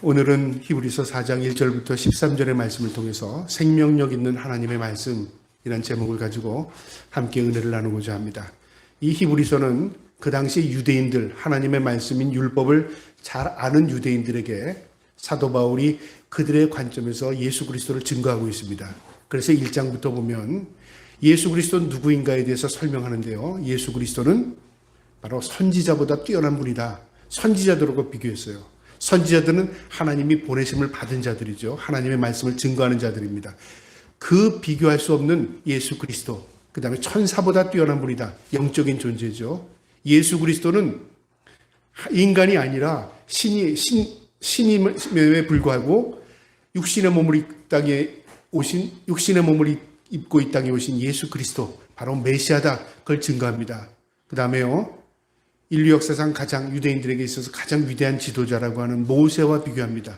오늘은 히브리서 4장 1절부터 13절의 말씀을 통해서 생명력 있는 하나님의 말씀이라는 제목을 가지고 함께 은혜를 나누고자 합니다. 이 히브리서는 그 당시 유대인들, 하나님의 말씀인 율법을 잘 아는 유대인들에게 사도 바울이 그들의 관점에서 예수 그리스도를 증거하고 있습니다. 그래서 1장부터 보면 예수 그리스도는 누구인가에 대해서 설명하는데요. 예수 그리스도는 바로 선지자보다 뛰어난 분이다. 선지자들하고 비교했어요. 선지자들은 하나님이 보내심을 받은 자들이죠. 하나님의 말씀을 증거하는 자들입니다. 그 비교할 수 없는 예수 그리스도, 그 다음에 천사보다 뛰어난 분이다. 영적인 존재죠. 예수 그리스도는 인간이 아니라 신임에 불구하고 육신의 몸을 입고 이 땅에 오신 예수 그리스도, 바로 메시아다. 그걸 증거합니다. 그 다음에요, 인류 역사상 가장 유대인들에게 있어서 가장 위대한 지도자라고 하는 모세와 비교합니다.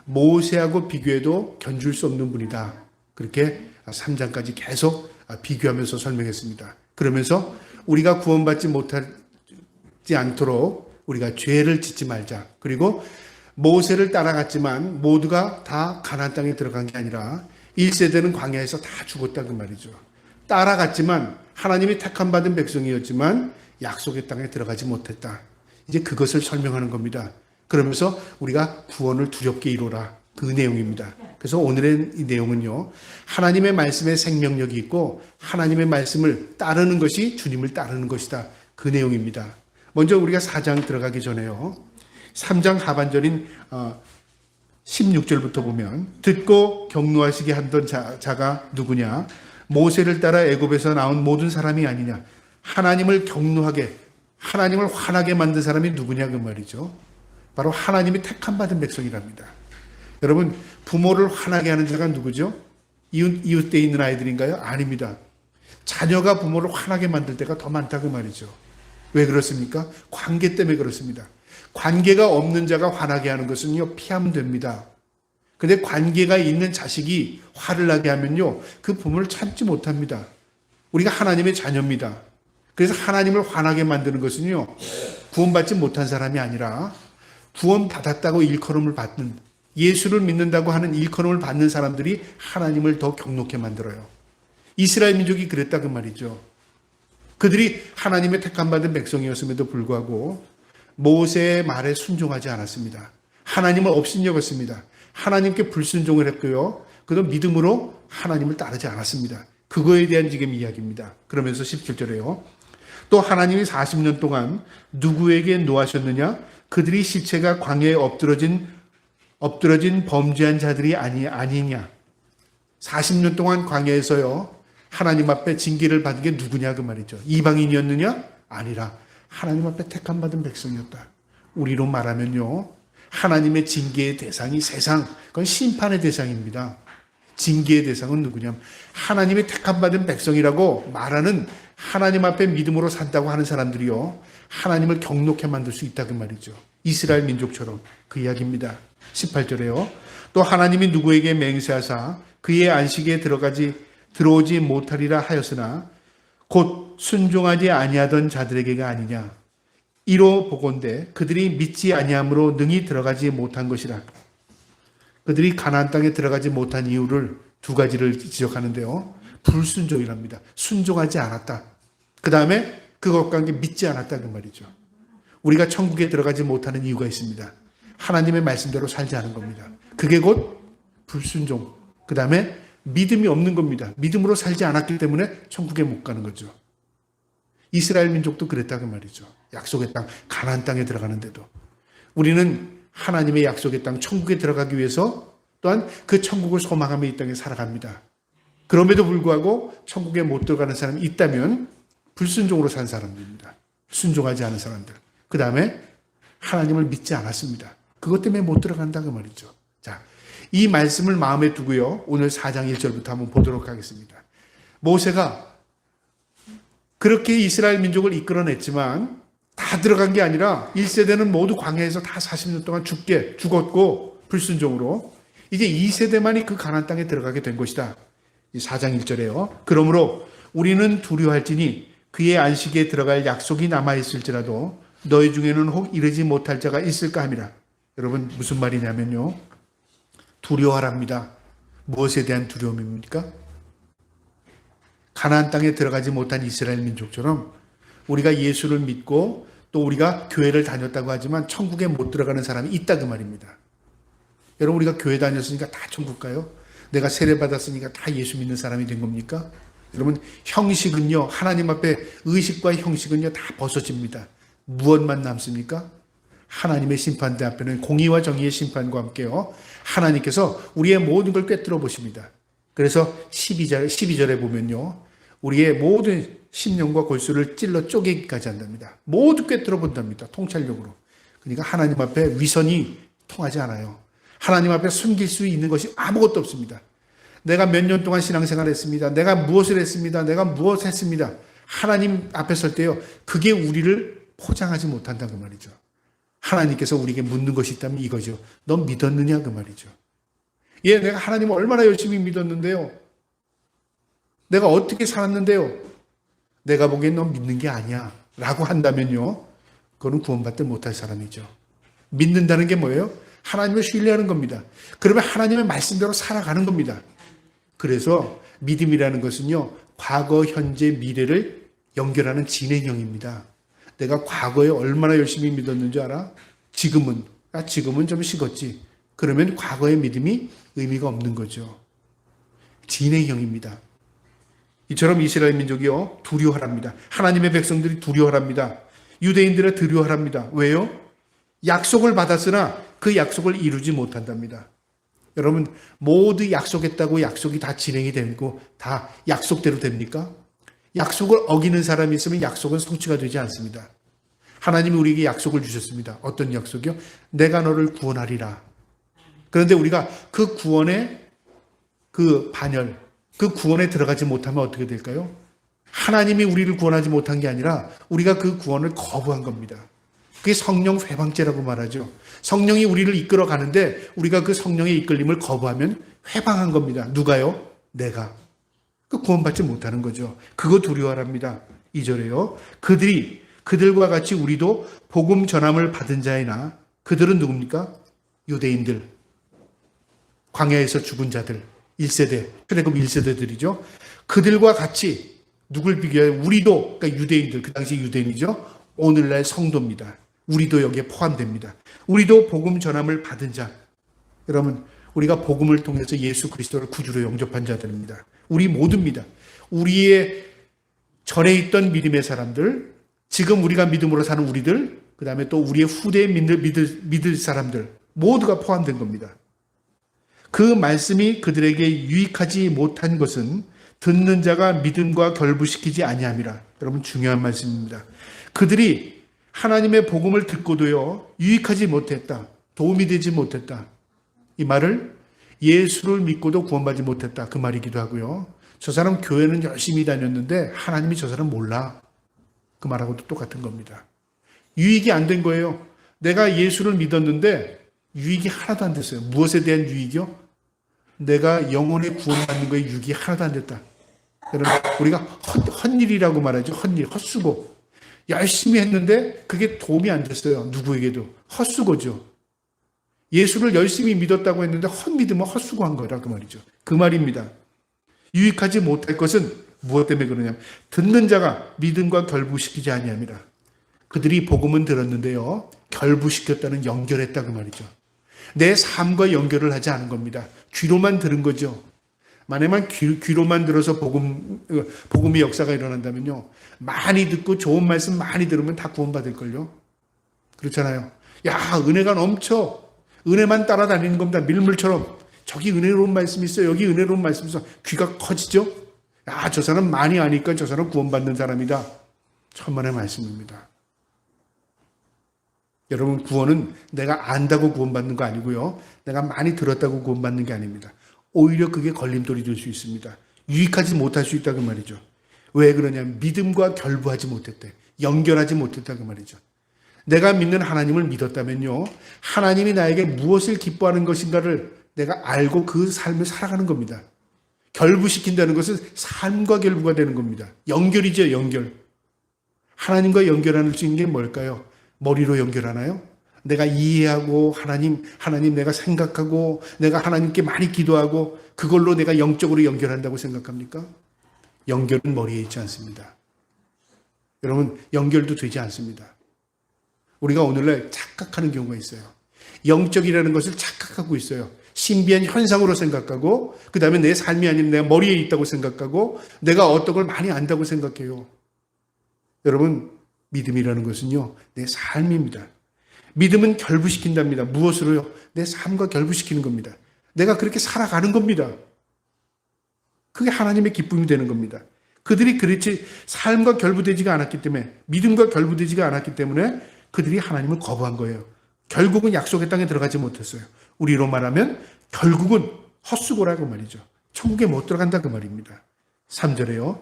모세하고 비교해도 견줄 수 없는 분이다. 그렇게 3장까지 계속 비교하면서 설명했습니다. 그러면서 우리가 구원받지 못하지 않도록 우리가 죄를 짓지 말자. 그리고 모세를 따라갔지만 모두가 다 가나안 땅에 들어간 게 아니라 1세대는 광야에서 다 죽었다 그 말이죠. 따라갔지만 하나님이 택함 받은 백성이었지만 약속의 땅에 들어가지 못했다. 이제 그것을 설명하는 겁니다. 그러면서 우리가 구원을 두렵게 이루라. 그 내용입니다. 그래서 오늘의 이 내용은요, 하나님의 말씀에 생명력이 있고 하나님의 말씀을 따르는 것이 주님을 따르는 것이다. 그 내용입니다. 먼저 우리가 4장 들어가기 전에요, 3장 하반절인 16절부터 보면 듣고 경노하시게 하던 자가 누구냐? 모세를 따라 애굽에서 나온 모든 사람이 아니냐? 하나님을 경노하게, 하나님을 화나게 만든 사람이 누구냐 그 말이죠. 바로 하나님이 택함 받은 백성이랍니다. 여러분, 부모를 화나게 하는 자가 누구죠? 이웃대에 있는 아이들인가요? 아닙니다. 자녀가 부모를 화나게 만들 때가 더 많다 그 말이죠. 왜 그렇습니까? 관계 때문에 그렇습니다. 관계가 없는 자가 화나게 하는 것은요, 피하면 됩니다. 근데 관계가 있는 자식이 화를 나게 하면요, 그 부모를 참지 못합니다. 우리가 하나님의 자녀입니다. 그래서 하나님을 화나게 만드는 것은요, 구원받지 못한 사람이 아니라 구원받았다고 일컬음을 받는, 예수를 믿는다고 하는 일컬음을 받는 사람들이 하나님을 더 경노케 만들어요. 이스라엘 민족이 그랬다 그 말이죠. 그들이 하나님의 택함받은 백성이었음에도 불구하고 모세의 말에 순종하지 않았습니다. 하나님을 업신여겼습니다. 하나님께 불순종을 했고요, 그도 믿음으로 하나님을 따르지 않았습니다. 그거에 대한 지금 이야기입니다. 그러면서 17절에요. 또 하나님이 40년 동안 누구에게 노하셨느냐? 그들이 시체가 광야에 엎드러진 범죄한 자들이 아니냐? 40년 동안 광야에서요, 하나님 앞에 징계를 받은 게 누구냐 그 말이죠. 이방인이었느냐? 아니라 하나님 앞에 택함 받은 백성이었다. 우리로 말하면요, 하나님의 징계의 대상이 세상, 그건 심판의 대상입니다. 징계의 대상은 누구냐면 하나님의 택함받은 백성이라고 말하는, 하나님 앞에 믿음으로 산다고 하는 사람들이요, 하나님을 경노케 만들 수 있다 그 말이죠. 이스라엘 민족처럼. 그 이야기입니다. 18절에요. 또 하나님이 누구에게 맹세하사 그의 안식에 들어오지 못하리라 하였으나 곧 순종하지 아니하던 자들에게가 아니냐. 이로 보건대 그들이 믿지 아니함으로 능히 들어가지 못한 것이라. 그들이 가나안 땅에 들어가지 못한 이유를 두 가지를 지적하는데요. 불순종이랍니다. 순종하지 않았다. 그 다음에 그것과 함께 믿지 않았다 그 말이죠. 우리가 천국에 들어가지 못하는 이유가 있습니다. 하나님의 말씀대로 살지 않은 겁니다. 그게 곧 불순종. 그 다음에 믿음이 없는 겁니다. 믿음으로 살지 않았기 때문에 천국에 못 가는 거죠. 이스라엘 민족도 그랬다 그 말이죠. 약속의 땅, 가나안 땅에 들어가는데도 우리는 하나님의 약속의 땅, 천국에 들어가기 위해서 또한 그 천국을 소망하며 이 땅에 살아갑니다. 그럼에도 불구하고 천국에 못 들어가는 사람이 있다면 불순종으로 산 사람들입니다. 순종하지 않은 사람들. 그 다음에 하나님을 믿지 않았습니다. 그것 때문에 못 들어간다 그 말이죠. 자, 이 말씀을 마음에 두고요, 오늘 4장 1절부터 한번 보도록 하겠습니다. 모세가 그렇게 이스라엘 민족을 이끌어냈지만 다 들어간 게 아니라 1세대는 모두 광야에서 다 40년 동안 죽었고 불순종으로 이제 2세대만이 그 가나안 땅에 들어가게 된 것이다. 이 4장 1절에요. 그러므로 우리는 두려워할지니 그의 안식에 들어갈 약속이 남아있을지라도 너희 중에는 혹 이르지 못할 자가 있을까 함이라. 여러분 무슨 말이냐면요. 두려워하랍니다. 무엇에 대한 두려움입니까? 가나안 땅에 들어가지 못한 이스라엘 민족처럼 우리가 예수를 믿고 또 우리가 교회를 다녔다고 하지만 천국에 못 들어가는 사람이 있다 그 말입니다. 여러분 우리가 교회 다녔으니까 다 천국 가요? 내가 세례 받았으니까 다 예수 믿는 사람이 된 겁니까? 여러분 형식은요, 하나님 앞에 의식과 형식은요 다 벗어집니다. 무엇만 남습니까? 하나님의 심판대 앞에는 공의와 정의의 심판과 함께요, 하나님께서 우리의 모든 걸 꿰뚫어 보십니다. 그래서 12절에 보면요, 우리의 모든 심령과 골수를 찔러 쪼개기까지 한답니다. 모두 꿰뚫어 본답니다. 통찰력으로. 그러니까 하나님 앞에 위선이 통하지 않아요. 하나님 앞에 숨길 수 있는 것이 아무것도 없습니다. 내가 몇 년 동안 신앙생활을 했습니다. 내가 무엇을 했습니다. 내가 무엇을 했습니다. 하나님 앞에 설 때요, 그게 우리를 포장하지 못한다 그 말이죠. 하나님께서 우리에게 묻는 것이 있다면 이거죠. 넌 믿었느냐 그 말이죠. 예, 내가 하나님을 얼마나 열심히 믿었는데요. 내가 어떻게 살았는데요. 내가 보기엔 넌 믿는 게 아니야 라고 한다면요, 그거는 구원받지 못할 사람이죠. 믿는다는 게 뭐예요? 하나님을 신뢰하는 겁니다. 그러면 하나님의 말씀대로 살아가는 겁니다. 그래서 믿음이라는 것은요, 과거, 현재, 미래를 연결하는 진행형입니다. 내가 과거에 얼마나 열심히 믿었는지 알아? 지금은 좀 식었지. 그러면 과거의 믿음이 의미가 없는 거죠. 진행형입니다. 이처럼 이스라엘 민족이요, 두려워하랍니다. 하나님의 백성들이 두려워하랍니다. 유대인들은 두려워하랍니다. 왜요? 약속을 받았으나 그 약속을 이루지 못한답니다. 여러분, 모두 약속했다고 약속이 다 진행이 되고 다 약속대로 됩니까? 약속을 어기는 사람이 있으면 약속은 성취가 되지 않습니다. 하나님이 우리에게 약속을 주셨습니다. 어떤 약속이요? 내가 너를 구원하리라. 그런데 우리가 그 구원의 그 반열, 그 구원에 들어가지 못하면 어떻게 될까요? 하나님이 우리를 구원하지 못한 게 아니라 우리가 그 구원을 거부한 겁니다. 그게 성령 회방죄라고 말하죠. 성령이 우리를 이끌어 가는데 우리가 그 성령의 이끌림을 거부하면 회방한 겁니다. 누가요? 내가. 그 구원받지 못하는 거죠. 그거 두려워하랍니다. 2절에요. 그들과 같이 우리도 복음 전함을 받은 자이나, 그들은 누굽니까? 유대인들, 광야에서 죽은 자들, 1세대, 출애굽 1세대들이죠. 그들과 같이 누굴 비교해? 우리도, 그러니까 유대인들, 그 당시 유대인이죠. 오늘날 성도입니다. 우리도 여기에 포함됩니다. 우리도 복음 전함을 받은 자. 여러분, 우리가 복음을 통해서 예수 그리스도를 구주로 영접한 자들입니다. 우리 모두입니다. 우리의 전에 있던 믿음의 사람들, 지금 우리가 믿음으로 사는 우리들, 그 다음에 또 우리의 후대에 믿을 사람들, 모두가 포함된 겁니다. 그 말씀이 그들에게 유익하지 못한 것은 듣는 자가 믿음과 결부시키지 아니함이라. 여러분, 중요한 말씀입니다. 그들이 하나님의 복음을 듣고도요, 유익하지 못했다. 도움이 되지 못했다. 이 말을 예수를 믿고도 구원받지 못했다. 그 말이기도 하고요. 저 사람 교회는 열심히 다녔는데 하나님이 저 사람 몰라. 그 말하고도 똑같은 겁니다. 유익이 안 된 거예요. 내가 예수를 믿었는데 유익이 하나도 안 됐어요. 무엇에 대한 유익이요? 내가 영혼의 구원받는 거에 유익이 하나도 안 됐다. 여러분, 우리가 헛일이라고 말하죠. 헛수고. 열심히 했는데 그게 도움이 안 됐어요. 누구에게도. 헛수고죠. 예수를 열심히 믿었다고 했는데 헛믿음은 헛수고한 거라 그 말이죠. 그 말입니다. 유익하지 못할 것은 무엇 때문에 그러냐면 듣는 자가 믿음과 결부시키지 아니함이라. 그들이 복음은 들었는데요, 결부시켰다는, 연결했다 그 말이죠. 내 삶과 연결을 하지 않은 겁니다. 귀로만 들은 거죠. 만약만 귀로만 들어서 복음의 역사가 일어난다면요, 많이 듣고 좋은 말씀 많이 들으면 다 구원받을걸요. 그렇잖아요. 야, 은혜가 넘쳐. 은혜만 따라다니는 겁니다. 밀물처럼. 저기 은혜로운 말씀이 있어요. 여기 은혜로운 말씀이 있어. 귀가 커지죠. 야, 저 사람 많이 아니까 저 사람 구원받는 사람이다. 천만의 말씀입니다. 여러분, 구원은 내가 안다고 구원받는 거 아니고요, 내가 많이 들었다고 구원받는 게 아닙니다. 오히려 그게 걸림돌이 될 수 있습니다. 유익하지 못할 수 있다 그 말이죠. 왜 그러냐면 믿음과 결부하지 못했대. 연결하지 못했다 그 말이죠. 내가 믿는 하나님을 믿었다면요, 하나님이 나에게 무엇을 기뻐하는 것인가를 내가 알고 그 삶을 살아가는 겁니다. 결부시킨다는 것은 삶과 결부가 되는 겁니다. 연결이죠, 연결. 하나님과 연결하는 수 있는 게 뭘까요? 머리로 연결하나요? 내가 이해하고 하나님 내가 생각하고 내가 하나님께 많이 기도하고 그걸로 내가 영적으로 연결한다고 생각합니까? 연결은 머리에 있지 않습니다. 여러분, 연결도 되지 않습니다. 우리가 오늘날 착각하는 경우가 있어요. 영적이라는 것을 착각하고 있어요. 신비한 현상으로 생각하고 그 다음에 내 삶이 아닌 내 머리에 있다고 생각하고 내가 어떤 걸 많이 안다고 생각해요. 여러분, 믿음이라는 것은요, 내 삶입니다. 믿음은 결부시킨답니다. 무엇으로요? 내 삶과 결부시키는 겁니다. 내가 그렇게 살아가는 겁니다. 그게 하나님의 기쁨이 되는 겁니다. 그들이 그렇지 삶과 결부되지가 않았기 때문에, 믿음과 결부되지가 않았기 때문에 그들이 하나님을 거부한 거예요. 결국은 약속의 땅에 들어가지 못했어요. 우리로 말하면 결국은 헛수고라고 말이죠. 천국에 못 들어간다 그 말입니다. 3절에요.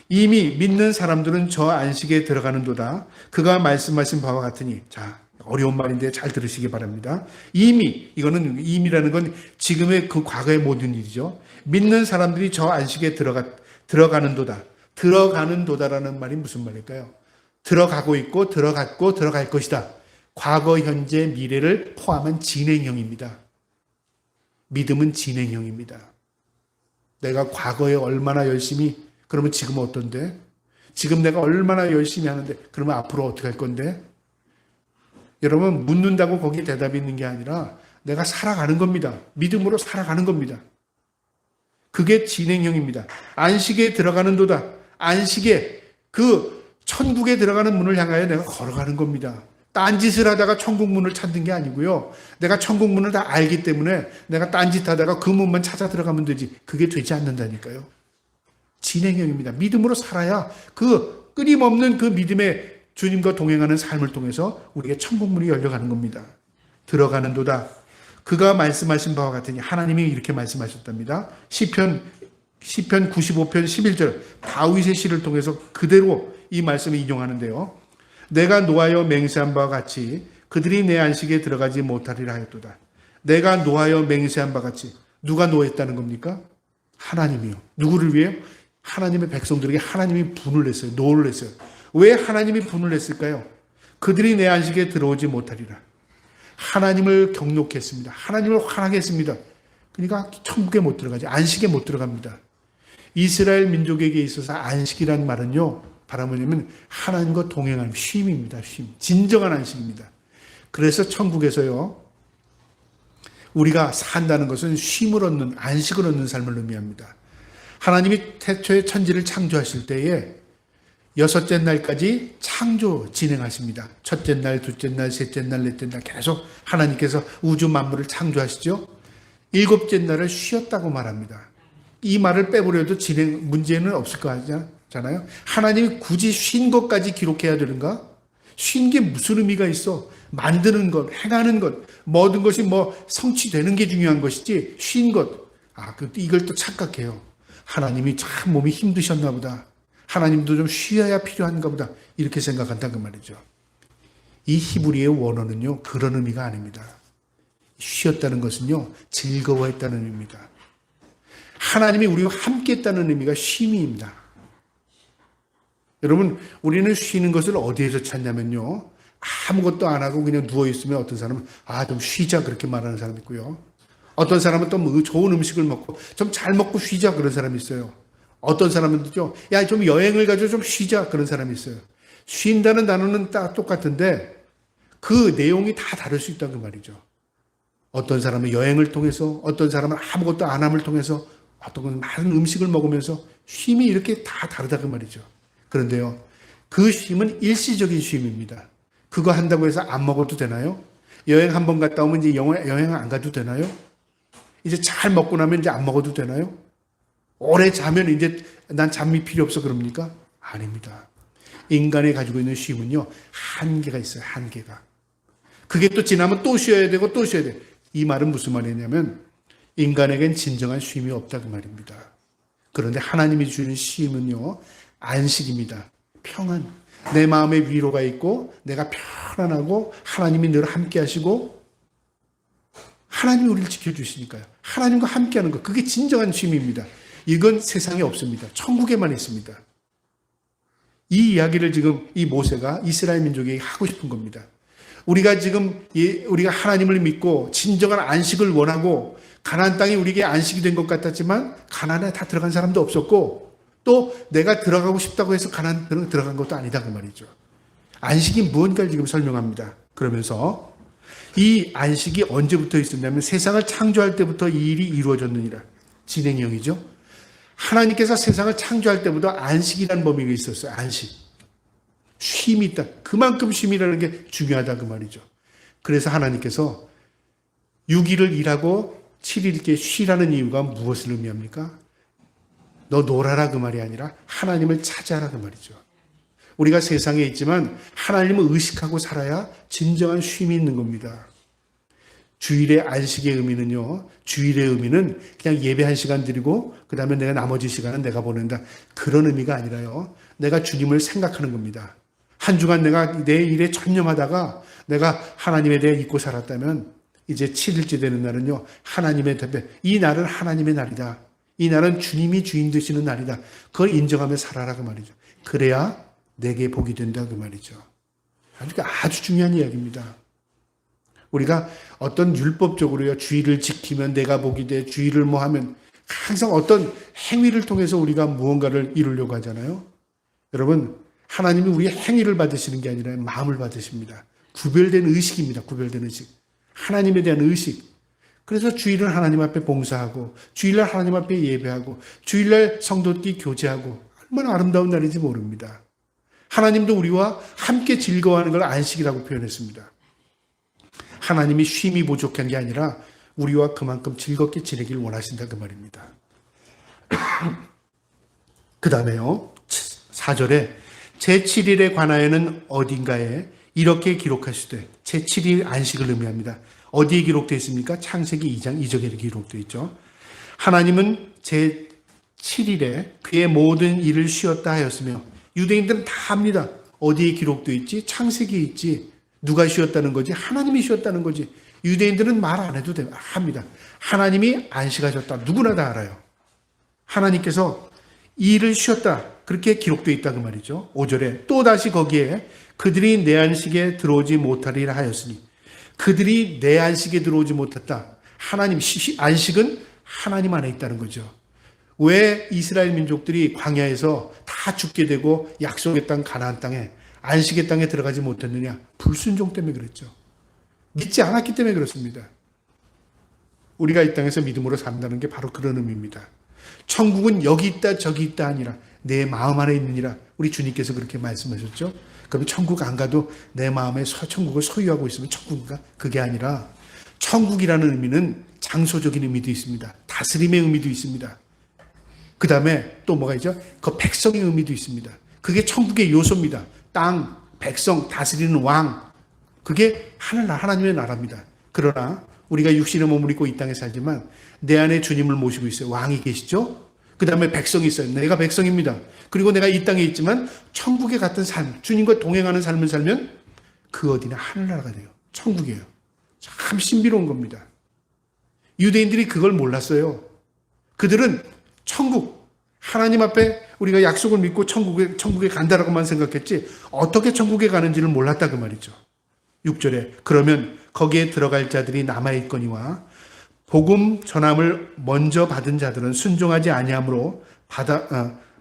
이미 믿는 사람들은 저 안식에 들어가는도다. 그가 말씀하신 바와 같으니. 자, 어려운 말인데 잘 들으시기 바랍니다. 이거는 이미라는 건 지금의 그 과거의 모든 일이죠. 믿는 사람들이 저 안식에 들어가는도다. 들어가는도다라는 말이 무슨 말일까요? 들어가고 있고 들어갔고 들어갈 것이다. 과거, 현재, 미래를 포함한 진행형입니다. 믿음은 진행형입니다. 내가 과거에 얼마나 열심히, 그러면 지금 어떤데? 지금 내가 얼마나 열심히 하는데, 그러면 앞으로 어떻게 할 건데? 여러분, 묻는다고 거기에 대답이 있는 게 아니라 내가 살아가는 겁니다. 믿음으로 살아가는 겁니다. 그게 진행형입니다. 안식에 들어가는도다. 안식에, 그 천국에 들어가는 문을 향하여 내가 걸어가는 겁니다. 딴짓을 하다가 천국 문을 찾는 게 아니고요. 내가 천국 문을 다 알기 때문에 내가 딴짓 하다가 그 문만 찾아 들어가면 되지. 그게 되지 않는다니까요. 진행형입니다. 믿음으로 살아야 그 끊임없는 그 믿음의 주님과 동행하는 삶을 통해서 우리에게 천국 문이 열려가는 겁니다. 들어가는도다. 그가 말씀하신 바와 같으니, 하나님이 이렇게 말씀하셨답니다. 시편 95편 11절 다윗의 시를 통해서 그대로 이 말씀을 인용하는데요. 내가 노하여 맹세한 바와 같이 그들이 내 안식에 들어가지 못하리라 하였도다. 내가 노하여 맹세한 바와 같이. 누가 노했다는 겁니까? 하나님이요. 누구를 위해요? 하나님의 백성들에게 하나님이 분을 냈어요. 노를 냈어요. 왜 하나님이 분을 냈을까요? 그들이 내 안식에 들어오지 못하리라. 하나님을 경록했습니다. 하나님을 화나게 했습니다. 그러니까 천국에 못 들어가지. 안식에 못 들어갑니다. 이스라엘 민족에게 있어서 안식이란 말은요, 바로 뭐냐면 하나님과 동행하는 쉼입니다. 쉼. 진정한 안식입니다. 그래서 천국에서요, 우리가 산다는 것은 쉼을 얻는, 안식을 얻는 삶을 의미합니다. 하나님이 태초에 천지를 창조하실 때에 여섯째 날까지 창조 진행하십니다. 첫째 날, 둘째 날, 셋째 날, 넷째 날 계속 하나님께서 우주 만물을 창조하시죠. 일곱째 날을 쉬었다고 말합니다. 이 말을 빼버려도 문제는 없을 거 아니잖아요. 하나님이 굳이 쉰 것까지 기록해야 되는가? 쉰 게 무슨 의미가 있어? 만드는 것, 행하는 것, 모든 것이 성취되는 게 중요한 것이지, 쉰 것. 이걸 또 착각해요. 하나님이 참 몸이 힘드셨나 보다. 하나님도 좀 쉬어야 필요한가 보다. 이렇게 생각한다 그 말이죠. 이 히브리의 원어는요, 그런 의미가 아닙니다. 쉬었다는 것은요, 즐거워했다는 의미입니다. 하나님이 우리와 함께 했다는 의미가 쉼입니다. 여러분, 우리는 쉬는 것을 어디에서 찾냐면요, 아무것도 안 하고 그냥 누워있으면 어떤 사람은 좀 쉬자 그렇게 말하는 사람이 있고요. 어떤 사람은 또 좋은 음식을 먹고 좀 잘 먹고 쉬자 그런 사람이 있어요. 어떤 사람은요, 좀 여행을 가지고 좀 쉬자 그런 사람이 있어요. 쉰다는 단어는 다 똑같은데 그 내용이 다 다를 수 있다는 말이죠. 어떤 사람은 여행을 통해서, 어떤 사람은 아무것도 안 함을 통해서, 어떤 건 많은 음식을 먹으면서 쉼이 이렇게 다 다르다 그 말이죠. 그런데요, 그 쉼은 일시적인 쉼입니다. 그거 한다고 해서 안 먹어도 되나요? 여행 한번 갔다 오면 이제 여행 안 가도 되나요? 이제 잘 먹고 나면 이제 안 먹어도 되나요? 오래 자면 이제 난 잠이 필요 없어 그럽니까? 아닙니다. 인간이 가지고 있는 쉼은요, 한계가 있어요. 한계가. 그게 또 지나면 또 쉬어야 되고 또 쉬어야 돼. 이 말은 무슨 말이냐면 인간에겐 진정한 쉼이 없다 그 말입니다. 그런데 하나님이 주는 쉼은요, 안식입니다. 평안. 내 마음에 위로가 있고 내가 편안하고 하나님이 늘 함께 하시고 하나님이 우리를 지켜주시니까요. 하나님과 함께하는 것, 그게 진정한 쉼입니다. 이건 세상에 없습니다. 천국에만 있습니다. 이 이야기를 지금 이 모세가 이스라엘 민족에게 하고 싶은 겁니다. 우리가 지금 우리가 하나님을 믿고 진정한 안식을 원하고 가나안 땅이 우리에게 안식이 된 것 같았지만 가나안에 다 들어간 사람도 없었고 또 내가 들어가고 싶다고 해서 가나안 들어간 것도 아니다 그 말이죠. 안식이 무언가를 지금 설명합니다. 그러면서 이 안식이 언제부터 있었냐면 세상을 창조할 때부터 이 일이 이루어졌느니라. 진행형이죠. 하나님께서 세상을 창조할 때부터 안식이라는 범위가 있었어요. 안식. 쉼이 있다. 그만큼 쉼이라는 게 중요하다 그 말이죠. 그래서 하나님께서 6일을 일하고 7일께 쉬라는 이유가 무엇을 의미합니까? 너 놀아라 그 말이 아니라 하나님을 찾아라 그 말이죠. 우리가 세상에 있지만 하나님을 의식하고 살아야 진정한 쉼이 있는 겁니다. 주일의 안식의 의미는요. 주일의 의미는 그냥 예배 1시간 드리고 그 다음에 내가 나머지 시간은 내가 보낸다. 그런 의미가 아니라요. 내가 주님을 생각하는 겁니다. 한 주간 내가 내 일에 전념하다가 내가 하나님에 대해 잊고 살았다면 이제 7일째 되는 날은요. 하나님의 대표. 이 날은 하나님의 날이다. 이 날은 주님이 주인 되시는 날이다. 그걸 인정하며 살아라 그 말이죠. 그래야 내게 복이 된다 그 말이죠. 그러니까 아주 중요한 이야기입니다. 우리가 어떤 율법적으로요 주의를 지키면 내가 복이 돼 주의를 뭐 하면 항상 어떤 행위를 통해서 우리가 무언가를 이루려고 하잖아요. 여러분 하나님이 우리의 행위를 받으시는 게 아니라 마음을 받으십니다. 구별된 의식입니다. 구별된 의식. 하나님에 대한 의식. 그래서 주일은 하나님 앞에 봉사하고 주일날 하나님 앞에 예배하고 주일날 성도끼리 교제하고 얼마나 아름다운 날인지 모릅니다. 하나님도 우리와 함께 즐거워하는 걸 안식이라고 표현했습니다. 하나님이 쉼이 부족한 게 아니라 우리와 그만큼 즐겁게 지내길 원하신다 그 말입니다. 그 다음에요. 4절에 제7일에 관하여는 어딘가에 이렇게 기록하시되 제7일 안식을 의미합니다. 어디에 기록되어 있습니까? 창세기 2장 2절에 기록되어 있죠. 하나님은 제7일에 그의 모든 일을 쉬었다 하였으며 유대인들은 다 압니다. 어디에 기록되어 있지? 창세기에 있지. 누가 쉬었다는 거지? 하나님이 쉬었다는 거지. 유대인들은 말 안 해도 합니다. 하나님이 안식하셨다. 누구나 다 알아요. 하나님께서 일을 쉬었다. 그렇게 기록되어 있다 그 말이죠. 5절에 또다시 거기에 그들이 내 안식에 들어오지 못하리라 하였으니 그들이 내 안식에 들어오지 못했다. 하나님 안식은 하나님 안에 있다는 거죠. 왜 이스라엘 민족들이 광야에서 다 죽게 되고 약속의 땅 가나안 땅에 안식의 땅에 들어가지 못했느냐? 불순종 때문에 그랬죠. 믿지 않았기 때문에 그렇습니다. 우리가 이 땅에서 믿음으로 산다는 게 바로 그런 의미입니다. 천국은 여기 있다 저기 있다 아니라 내 마음 안에 있느니라. 우리 주님께서 그렇게 말씀하셨죠. 그럼 천국 안 가도 내 마음에 천국을 소유하고 있으면 천국인가? 그게 아니라 천국이라는 의미는 장소적인 의미도 있습니다. 다스림의 의미도 있습니다. 그 다음에 또 뭐가 있죠? 그 백성의 의미도 있습니다. 그게 천국의 요소입니다. 땅, 백성, 다스리는 왕. 그게 하나님의 나라입니다. 그러나 우리가 육신의 몸을 입고 이 땅에 살지만 내 안에 주님을 모시고 있어요. 왕이 계시죠? 그 다음에 백성이 있어요. 내가 백성입니다. 그리고 내가 이 땅에 있지만 천국에 같은 삶, 주님과 동행하는 삶을 살면 그 어디나 하늘나라가 돼요. 천국이에요. 참 신비로운 겁니다. 유대인들이 그걸 몰랐어요. 그들은 천국, 하나님 앞에 우리가 약속을 믿고 천국에 간다라고만 생각했지 어떻게 천국에 가는지를 몰랐다 그 말이죠. 6절에 그러면 거기에 들어갈 자들이 남아있거니와 복음 전함을 먼저 받은 자들은 순종하지 아니함으로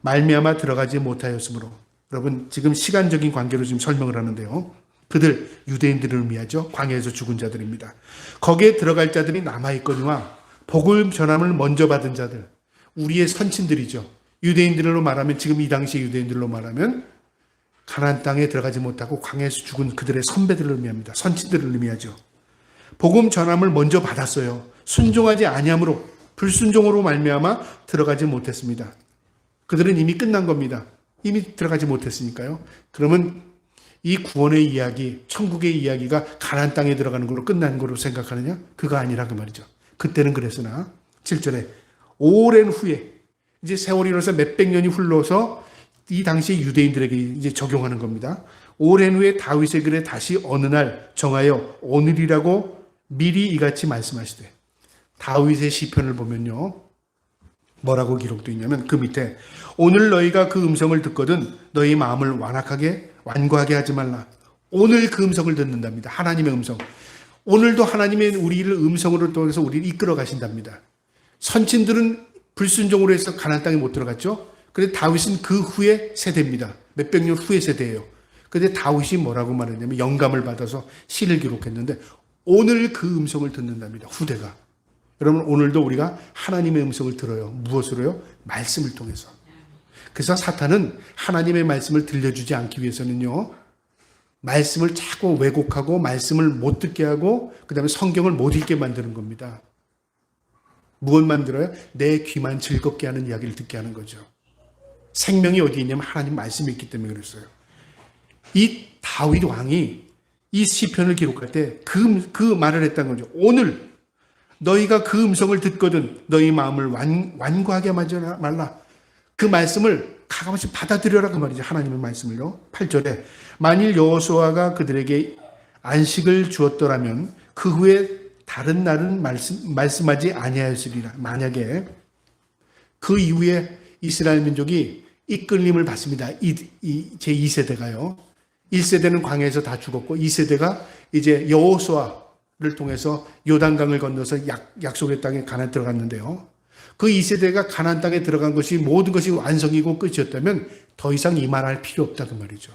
말미암아 들어가지 못하였으므로. 여러분 지금 시간적인 관계로 지금 설명을 하는데요. 그들 유대인들을 의미하죠. 광야에서 죽은 자들입니다. 거기에 들어갈 자들이 남아있거니와 복음 전함을 먼저 받은 자들, 우리의 선친들이죠. 유대인들로 말하면 지금 이 당시 유대인들로 말하면 가나안 땅에 들어가지 못하고 광야에서 죽은 그들의 선배들을 의미합니다. 선친들을 의미하죠. 복음 전함을 먼저 받았어요. 순종하지 아니함으로 불순종으로 말미암아 들어가지 못했습니다. 그들은 이미 끝난 겁니다. 이미 들어가지 못했으니까요. 그러면 이 구원의 이야기, 천국의 이야기가 가나안 땅에 들어가는 걸로 끝난 걸로 생각하느냐? 그거 아니라 그 말이죠. 그때는 그랬으나 7절에 오랜 후에 이제 세월이 흘러서 몇백 년이 흘러서 이 당시 유대인들에게 이제 적용하는 겁니다. 오랜 후에 다윗의 글에 다시 어느 날 정하여 오늘이라고 미리 이같이 말씀하시되. 다윗의 시편을 보면요. 뭐라고 기록되어 있냐면 그 밑에 오늘 너희가 그 음성을 듣거든 너희 마음을 완고하게 하지 말라. 오늘 그 음성을 듣는답니다. 하나님의 음성. 오늘도 하나님의 우리를 음성으로 통해서 우리를 이끌어 가신답니다. 선친들은 불순종으로 해서 가나안 땅에 못 들어갔죠. 그런데 다윗은 그 후에 세대입니다. 몇백 년 후의 세대예요. 그런데 다윗이 뭐라고 말했냐면 영감을 받아서 시를 기록했는데 오늘 그 음성을 듣는답니다. 후대가. 여러분 오늘도 우리가 하나님의 음성을 들어요. 무엇으로요? 말씀을 통해서. 그래서 사탄은 하나님의 말씀을 들려주지 않기 위해서는요. 말씀을 자꾸 왜곡하고 말씀을 못 듣게 하고 그다음에 성경을 못 읽게 만드는 겁니다. 무엇 만들어요? 내 귀만 즐겁게 하는 이야기를 듣게 하는 거죠. 생명이 어디 있냐면 하나님 말씀이 있기 때문에 그랬어요. 이 다윗 왕이 이 시편을 기록할 때 그 말을 했다는 거죠. 오늘 너희가 그 음성을 듣거든 너희 마음을 완고하게 하지 말라. 그 말씀을 가감없이 받아들여라 그 말이죠. 하나님의 말씀을요. 8절에 만일 여호수아가 그들에게 안식을 주었더라면 그 후에 다른 날은 말씀하지 아니하였으리라. 만약에 그 이후에 이스라엘 민족이 이끌림을 받습니다. 제 2세대가요. 1세대는 광야에서 다 죽었고 2세대가 이제 여호수아를 통해서 요단강을 건너서 약속의 땅에 가나안 들어갔는데요. 그 2세대가 가나안 땅에 들어간 것이 모든 것이 완성이고 끝이었다면 더 이상 이 말할 필요 없다 그 말이죠.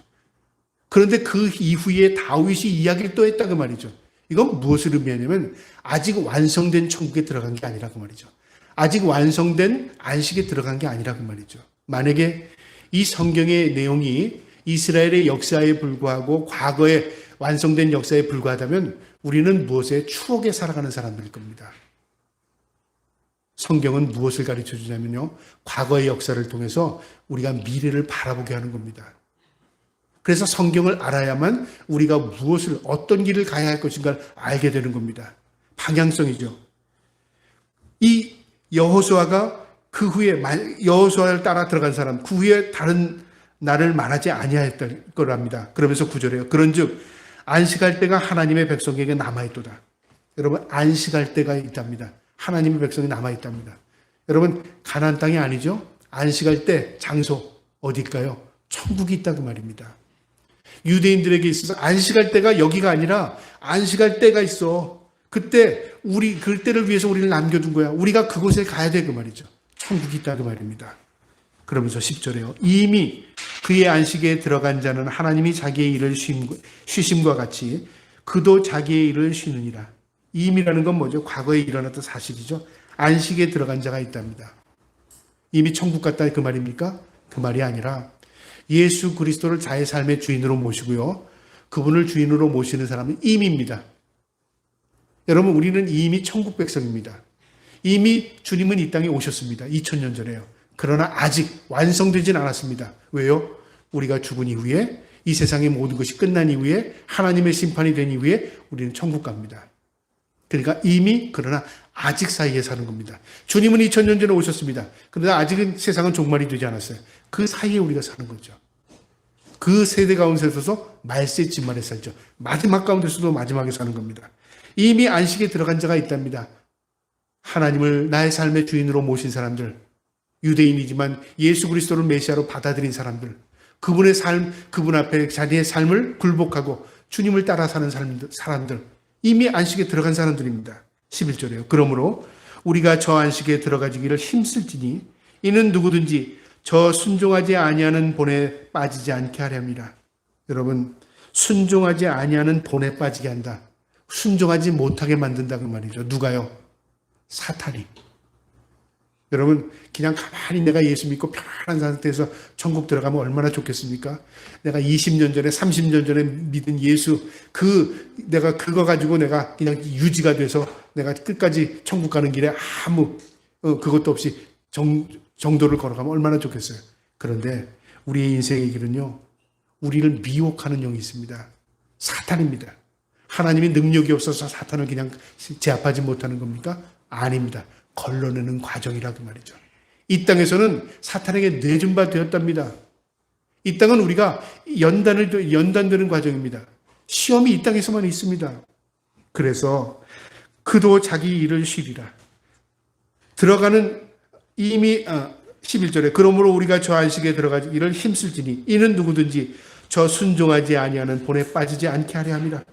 그런데 그 이후에 다윗이 이야기를 또 했다 그 말이죠. 이건 무엇을 의미하냐면 아직 완성된 천국에 들어간 게 아니라 그 말이죠. 아직 완성된 안식에 들어간 게 아니라 그 말이죠. 만약에 이 성경의 내용이 이스라엘의 역사에 불과하고 과거에 완성된 역사에 불과하다면 우리는 무엇에 추억에 살아가는 사람들일 겁니다. 성경은 무엇을 가르쳐 주냐면요. 과거의 역사를 통해서 우리가 미래를 바라보게 하는 겁니다. 그래서 성경을 알아야만 우리가 무엇을 어떤 길을 가야 할 것인가를 알게 되는 겁니다. 방향성이죠. 이 여호수아가 그 후에 여호수아를 따라 들어간 사람 그 후에 다른 날을 말하지 아니하였을 거랍니다. 그러면서 구절해요. 그런즉 안식할 때가 하나님의 백성에게 남아있도다. 여러분 안식할 때가 있답니다. 하나님의 백성이 남아있답니다. 여러분 가나안 땅이 아니죠. 안식할 때 장소 어딜까요? 천국이 있다고 말입니다. 유대인들에게 있어서 안식할 때가 여기가 아니라 안식할 때가 있어. 그때를 위해서 우리를 남겨둔 거야. 우리가 그곳에 가야 돼 그 말이죠. 천국이 있다 그 말입니다. 그러면서 10절에요. 이미 그의 안식에 들어간 자는 하나님이 자기의 일을 쉬심과 같이 그도 자기의 일을 쉬느니라. 이미라는 건 뭐죠? 과거에 일어났던 사실이죠. 안식에 들어간 자가 있답니다. 이미 천국 갔다 그 말입니까? 그 말이 아니라 예수 그리스도를 자의 삶의 주인으로 모시고요. 그분을 주인으로 모시는 사람은 임입니다. 여러분 우리는 이미 천국 백성입니다. 이미 주님은 이 땅에 오셨습니다. 2000년 전에요. 그러나 아직 완성되진 않았습니다. 왜요? 우리가 죽은 이후에 이 세상의 모든 것이 끝난 이후에 하나님의 심판이 된 이후에 우리는 천국 갑니다. 그러니까 이미 그러나 아직 사이에 사는 겁니다. 주님은 2000년 전에 오셨습니다. 그러나 아직은 세상은 종말이 되지 않았어요. 그 사이에 우리가 사는 거죠. 그 세대 가운데 서서 말세 찜말에 살죠. 마지막 가운데서도 마지막에 사는 겁니다. 이미 안식에 들어간 자가 있답니다. 하나님을 나의 삶의 주인으로 모신 사람들, 유대인이지만 예수 그리스도를 메시아로 받아들인 사람들, 그분의 삶, 그분 앞에 자기의 삶을 굴복하고 주님을 따라 사는 사람들, 이미 안식에 들어간 사람들입니다. 11절에요. 그러므로 우리가 저 안식에 들어가기를 힘쓸지니 이는 누구든지 저 순종하지 아니하는 본에 빠지지 않게 하렵니다. 여러분 순종하지 아니하는 본에 빠지게 한다. 순종하지 못하게 만든다 그 말이죠. 누가요? 사탄이. 여러분 그냥 가만히 내가 예수 믿고 편안한 상태에서 천국 들어가면 얼마나 좋겠습니까? 내가 20년 전에 30년 전에 믿은 예수 내가 그거 가지고 내가 그냥 유지가 돼서 내가 끝까지 천국 가는 길에 아무 그것도 없이 정도를 걸어가면 얼마나 좋겠어요. 그런데 우리의 인생의 길은요. 우리를 미혹하는 영이 있습니다. 사탄입니다. 하나님이 능력이 없어서 사탄을 그냥 제압하지 못하는 겁니까? 아닙니다. 걸러내는 과정이라고 말이죠. 이 땅에서는 사탄에게 내준 바 되었답니다. 이 땅은 우리가 연단되는 과정입니다. 시험이 이 땅에서만 있습니다. 그래서 그도 자기 일을 쉬리라. 들어가는 이미 11절에 그러므로 우리가 저 안식에 들어가기를 힘쓸지니 이는 누구든지 저 순종하지 아니하는 본에 빠지지 않게 하려 함이라.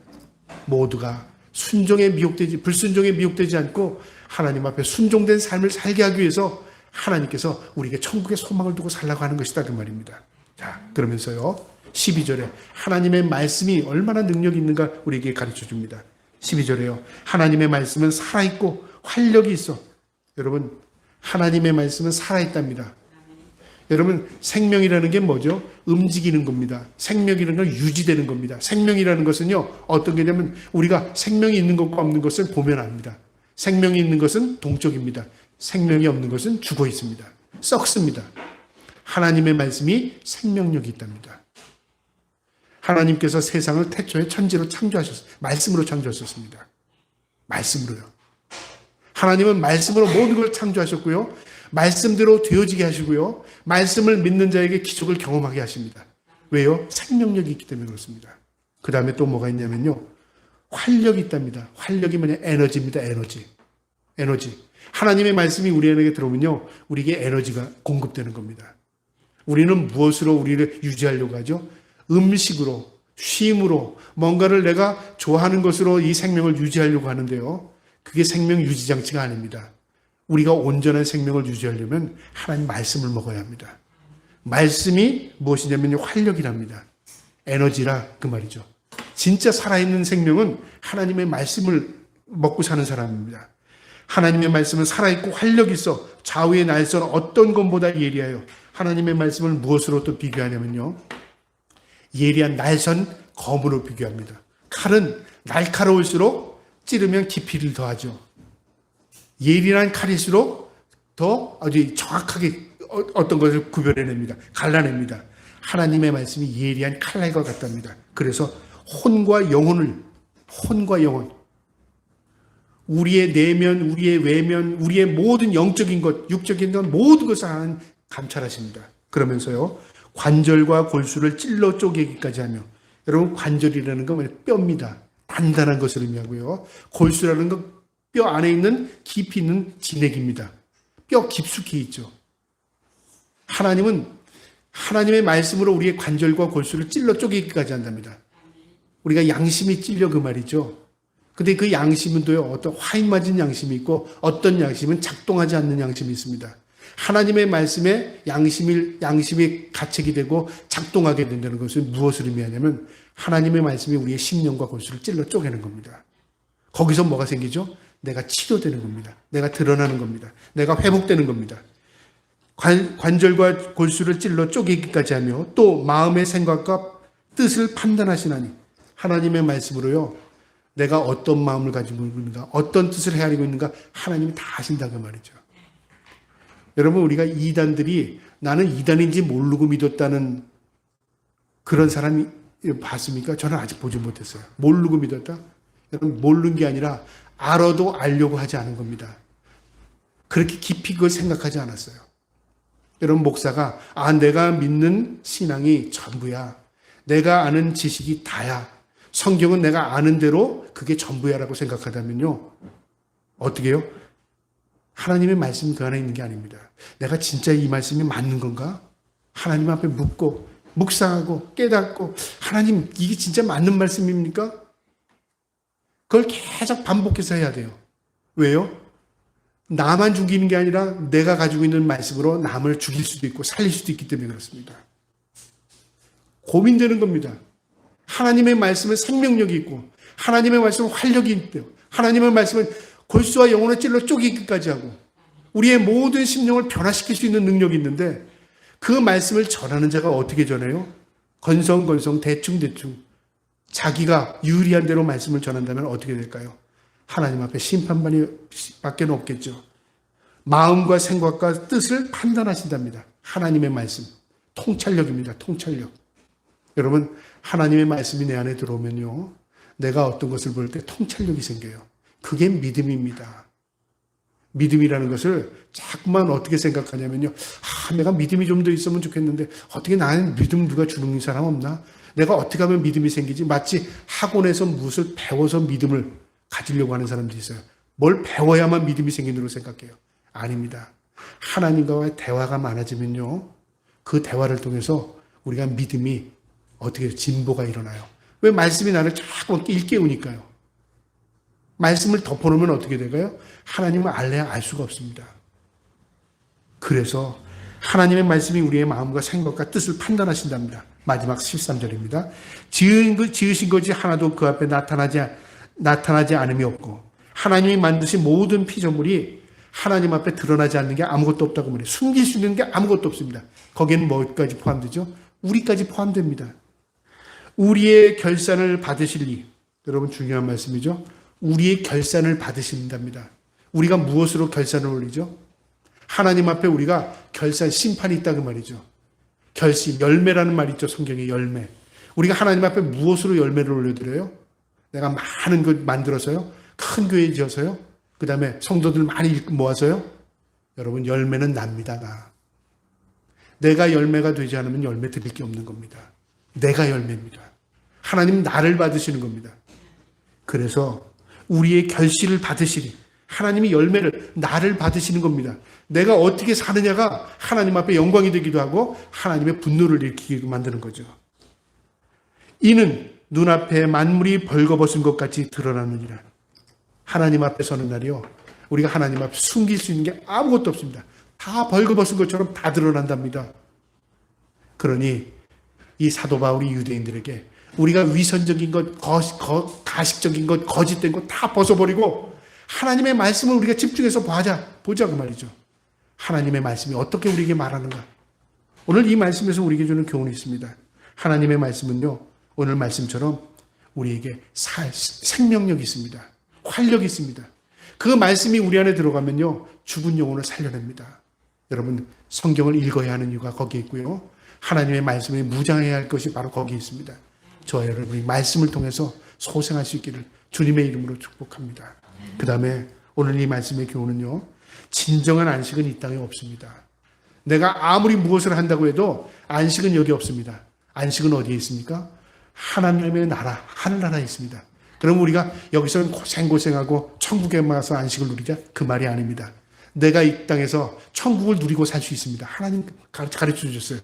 모두가 순종에 미혹되지, 불순종에 미혹되지 않고 하나님 앞에 순종된 삶을 살게 하기 위해서 하나님께서 우리에게 천국의 소망을 두고 살라고 하는 것이다, 그 말입니다. 자, 그러면서요 12절에 하나님의 말씀이 얼마나 능력이 있는가 우리에게 가르쳐 줍니다. 12절에요 하나님의 말씀은 살아있고 활력이 있어. 여러분, 하나님의 말씀은 살아있답니다. 여러분, 생명이라는 게 뭐죠? 움직이는 겁니다. 생명이라는 건 유지되는 겁니다. 생명이라는 것은요 어떤 게냐면 우리가 생명이 있는 것과 없는 것을 보면 압니다. 생명이 있는 것은 동적입니다. 생명이 없는 것은 죽어 있습니다. 썩습니다. 하나님의 말씀이 생명력이 있답니다. 하나님께서 세상을 태초에 천지로 창조하셨어요. 말씀으로 창조하셨습니다. 말씀으로요. 하나님은 말씀으로 모든 걸 창조하셨고요. 말씀대로 되어지게 하시고요. 말씀을 믿는 자에게 기적을 경험하게 하십니다. 왜요? 생명력이 있기 때문에 그렇습니다. 그 다음에 또 뭐가 있냐면요. 활력이 있답니다. 활력이 뭐냐? 에너지입니다. 에너지. 하나님의 말씀이 우리에게 들어오면요. 우리에게 에너지가 공급되는 겁니다. 우리는 무엇으로 우리를 유지하려고 하죠? 음식으로, 쉼으로, 뭔가를 내가 좋아하는 것으로 이 생명을 유지하려고 하는데요. 그게 생명 유지장치가 아닙니다. 우리가 온전한 생명을 유지하려면 하나님 말씀을 먹어야 합니다. 말씀이 무엇이냐면 활력이랍니다. 에너지라 그 말이죠. 진짜 살아있는 생명은 하나님의 말씀을 먹고 사는 사람입니다. 하나님의 말씀은 살아있고 활력이 있어 좌우의 날선 어떤 것보다 예리하여. 하나님의 말씀을 무엇으로 또 비교하냐면요. 예리한 날선 검으로 비교합니다. 칼은 날카로울수록 찌르면 깊이를 더하죠. 예리한 칼일수록 더 아주 정확하게 어떤 것을 구별해냅니다. 갈라냅니다. 하나님의 말씀이 예리한 칼날과 같답니다. 그래서 혼과 영혼, 우리의 내면, 우리의 외면, 우리의 모든 영적인 것, 육적인 것, 모든 것을 하나님 감찰하십니다. 그러면서요, 관절과 골수를 찔러 쪼개기까지 하며, 여러분, 관절이라는 건 뼈입니다. 단단한 것을 의미하고요. 골수라는 건 뼈 안에 있는 깊이 있는 진액입니다. 뼈 깊숙이 있죠. 하나님은 하나님의 말씀으로 우리의 관절과 골수를 찔러 쪼개기까지 한답니다. 우리가 양심이 찔려 그 말이죠. 근데 그 양심은 또요, 어떤 화인 맞은 양심이 있고 어떤 양심은 작동하지 않는 양심이 있습니다. 하나님의 말씀에 양심이 가책이 되고 작동하게 된다는 것은 무엇을 의미하냐면 하나님의 말씀이 우리의 심령과 골수를 찔러 쪼개는 겁니다. 거기서 뭐가 생기죠? 내가 치료되는 겁니다. 내가 드러나는 겁니다. 내가 회복되는 겁니다. 관절과 골수를 찔러 쪼개기까지 하며 또 마음의 생각과 뜻을 판단하시나니 하나님의 말씀으로요. 내가 어떤 마음을 가지고 있는가, 어떤 뜻을 헤아리고 있는가 하나님이 다 아신다고 말이죠. 여러분, 우리가 이단들이 나는 이단인지 모르고 믿었다는 그런 사람이 봤습니까? 저는 아직 보지 못했어요. 모르고 믿었다? 여러분, 모르는 게 아니라 알아도 알려고 하지 않은 겁니다. 그렇게 깊이 그걸 생각하지 않았어요. 여러분, 목사가 내가 믿는 신앙이 전부야. 내가 아는 지식이 다야. 성경은 내가 아는 대로 그게 전부야라고 생각하다면요. 어떻게 해요? 하나님의 말씀이 그 안에 있는 게 아닙니다. 내가 진짜 이 말씀이 맞는 건가? 하나님 앞에 묻고 묵상하고 깨닫고 하나님 이게 진짜 맞는 말씀입니까? 그걸 계속 반복해서 해야 돼요. 왜요? 나만 죽이는 게 아니라 내가 가지고 있는 말씀으로 남을 죽일 수도 있고 살릴 수도 있기 때문에 그렇습니다. 고민되는 겁니다. 하나님의 말씀은 생명력이 있고 하나님의 말씀은 활력이 있대요. 하나님의 말씀은 골수와 영혼을 찔러 쪼개기까지 하고 우리의 모든 심령을 변화시킬 수 있는 능력이 있는데 그 말씀을 전하는 자가 어떻게 전해요? 건성건성 대충대충 자기가 유리한 대로 말씀을 전한다면 어떻게 될까요? 하나님 앞에 심판밖에 없겠죠. 마음과 생각과 뜻을 판단하신답니다. 하나님의 말씀. 통찰력입니다. 통찰력. 여러분, 하나님의 말씀이 내 안에 들어오면요. 내가 어떤 것을 볼 때 통찰력이 생겨요. 그게 믿음입니다. 믿음이라는 것을 자꾸만 어떻게 생각하냐면요. 내가 믿음이 좀 더 있으면 좋겠는데 어떻게 나는 믿음 누가 주는 사람 없나? 내가 어떻게 하면 믿음이 생기지? 마치 학원에서 무엇을 배워서 믿음을 가지려고 하는 사람들이 있어요. 뭘 배워야만 믿음이 생기는 로 생각해요. 아닙니다. 하나님과의 대화가 많아지면요. 그 대화를 통해서 우리가 믿음이 어떻게 해요? 진보가 일어나요. 왜? 말씀이 나를 자꾸 일깨우니까요. 말씀을 덮어놓으면 어떻게 될까요? 하나님을 알래야 알 수가 없습니다. 그래서 하나님의 말씀이 우리의 마음과 생각과 뜻을 판단하신답니다. 마지막 13절입니다. 지으신 것이 하나도 그 앞에 나타나지 않음이 없고 하나님이 만드신 모든 피조물이 하나님 앞에 드러나지 않는 게 아무것도 없다고 말해요. 숨길 수 있는 게 아무것도 없습니다. 거기에는 뭐까지 포함되죠? 우리까지 포함됩니다. 우리의 결산을 받으실 여러분 중요한 말씀이죠. 우리의 결산을 받으신답니다. 우리가 무엇으로 결산을 올리죠? 하나님 앞에 우리가 결산, 심판이 있다 그 말이죠. 결심, 열매라는 말이 있죠. 성경에 열매. 우리가 하나님 앞에 무엇으로 열매를 올려드려요? 내가 많은 것 만들어서요. 큰 교회 지어서요. 그 다음에 성도들 많이 모아서요. 여러분 열매는 납니다. 나. 내가 열매가 되지 않으면 열매 드릴 게 없는 겁니다. 내가 열매입니다. 하나님 나를 받으시는 겁니다. 그래서 우리의 결실을 받으시리. 하나님이 열매를 나를 받으시는 겁니다. 내가 어떻게 사느냐가 하나님 앞에 영광이 되기도 하고 하나님의 분노를 일으키게 만드는 거죠. 이는 눈앞에 만물이 벌거벗은 것 같이 드러나느니라. 하나님 앞에 서는 날이요. 우리가 하나님 앞에 숨길 수 있는 게 아무것도 없습니다. 다 벌거벗은 것처럼 다 드러난답니다. 그러니 이 사도 바울이 유대인들에게 우리가 위선적인 것, 가식적인 것, 거짓된 것 다 벗어버리고 하나님의 말씀을 우리가 집중해서 보자 그 말이죠. 하나님의 말씀이 어떻게 우리에게 말하는가. 오늘 이 말씀에서 우리에게 주는 교훈이 있습니다. 하나님의 말씀은요. 오늘 말씀처럼 우리에게 생명력이 있습니다. 활력이 있습니다. 그 말씀이 우리 안에 들어가면요. 죽은 영혼을 살려냅니다. 여러분 성경을 읽어야 하는 이유가 거기에 있고요. 하나님의 말씀에 무장해야 할 것이 바로 거기에 있습니다. 저와 여러분이 말씀을 통해서 소생할 수 있기를 주님의 이름으로 축복합니다. 그 다음에 오늘 이 말씀의 교훈은요. 진정한 안식은 이 땅에 없습니다. 내가 아무리 무엇을 한다고 해도 안식은 여기 없습니다. 안식은 어디에 있습니까? 하나님의 나라, 하늘나라에 있습니다. 그럼 우리가 여기서는 고생하고 천국에 가서 안식을 누리자? 그 말이 아닙니다. 내가 이 땅에서 천국을 누리고 살 수 있습니다. 하나님 가르쳐 주셨어요.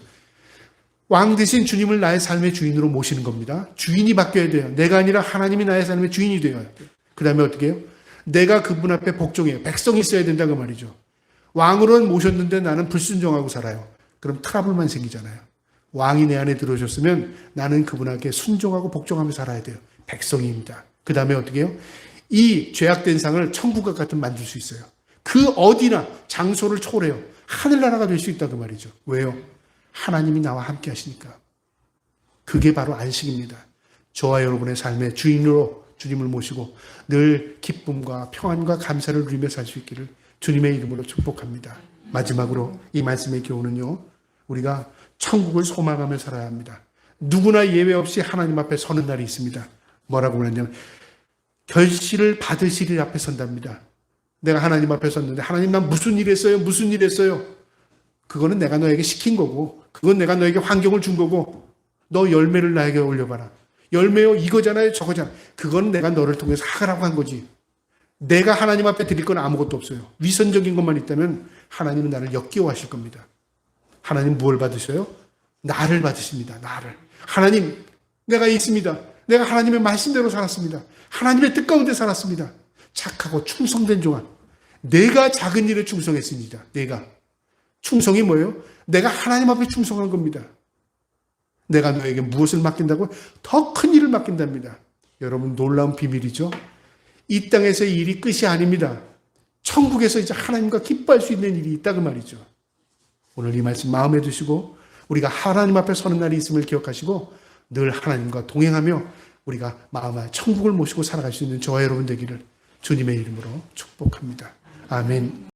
왕 대신 주님을 나의 삶의 주인으로 모시는 겁니다. 주인이 바뀌어야 돼요. 내가 아니라 하나님이 나의 삶의 주인이 되어야 돼요. 그 다음에 어떻게 해요? 내가 그분 앞에 복종해요. 백성이 있어야 된다 그 말이죠. 왕으로는 모셨는데 나는 불순종하고 살아요. 그럼 트러블만 생기잖아요. 왕이 내 안에 들어오셨으면 나는 그분에게 순종하고 복종하며 살아야 돼요. 백성입니다. 그 다음에 어떻게 해요? 이 죄악된 상을 천국과 같은 만들 수 있어요. 그 어디나 장소를 초월해요. 하늘나라가 될 수 있다 그 말이죠. 왜요? 하나님이 나와 함께 하시니까. 그게 바로 안식입니다. 저와 여러분의 삶의 주인으로 주님을 모시고 늘 기쁨과 평안과 감사를 누리며 살 수 있기를 주님의 이름으로 축복합니다. 마지막으로 이 말씀의 교훈은요. 우리가 천국을 소망하며 살아야 합니다. 누구나 예외 없이 하나님 앞에 서는 날이 있습니다. 뭐라고 그러냐면 결실을 받으실 일 앞에 선답니다. 내가 하나님 앞에 섰는데 하나님 난 무슨 일 했어요? 무슨 일 했어요? 그거는 내가 너에게 시킨 거고 그건 내가 너에게 환경을 준 거고 너 열매를 나에게 올려봐라. 열매요 이거잖아요 저거잖아요. 그건 내가 너를 통해서 하라고 한 거지. 내가 하나님 앞에 드릴 건 아무것도 없어요. 위선적인 것만 있다면 하나님은 나를 역겨워하실 겁니다. 하나님 무엇을 받으셔요? 나를 받으십니다. 나를. 하나님 내가 있습니다. 내가 하나님의 말씀대로 살았습니다. 하나님의 뜻 가운데 살았습니다. 착하고 충성된 종아. 내가 작은 일에 충성했습니다. 내가. 충성이 뭐예요? 내가 하나님 앞에 충성한 겁니다. 내가 너에게 무엇을 맡긴다고? 더 큰 일을 맡긴답니다. 여러분 놀라운 비밀이죠. 이 땅에서의 일이 끝이 아닙니다. 천국에서 이제 하나님과 기뻐할 수 있는 일이 있다 그 말이죠. 오늘 이 말씀 마음에 두시고 우리가 하나님 앞에 서는 날이 있음을 기억하시고 늘 하나님과 동행하며 우리가 마음의 천국을 모시고 살아갈 수 있는 저와 여러분 되기를 주님의 이름으로 축복합니다. 아멘.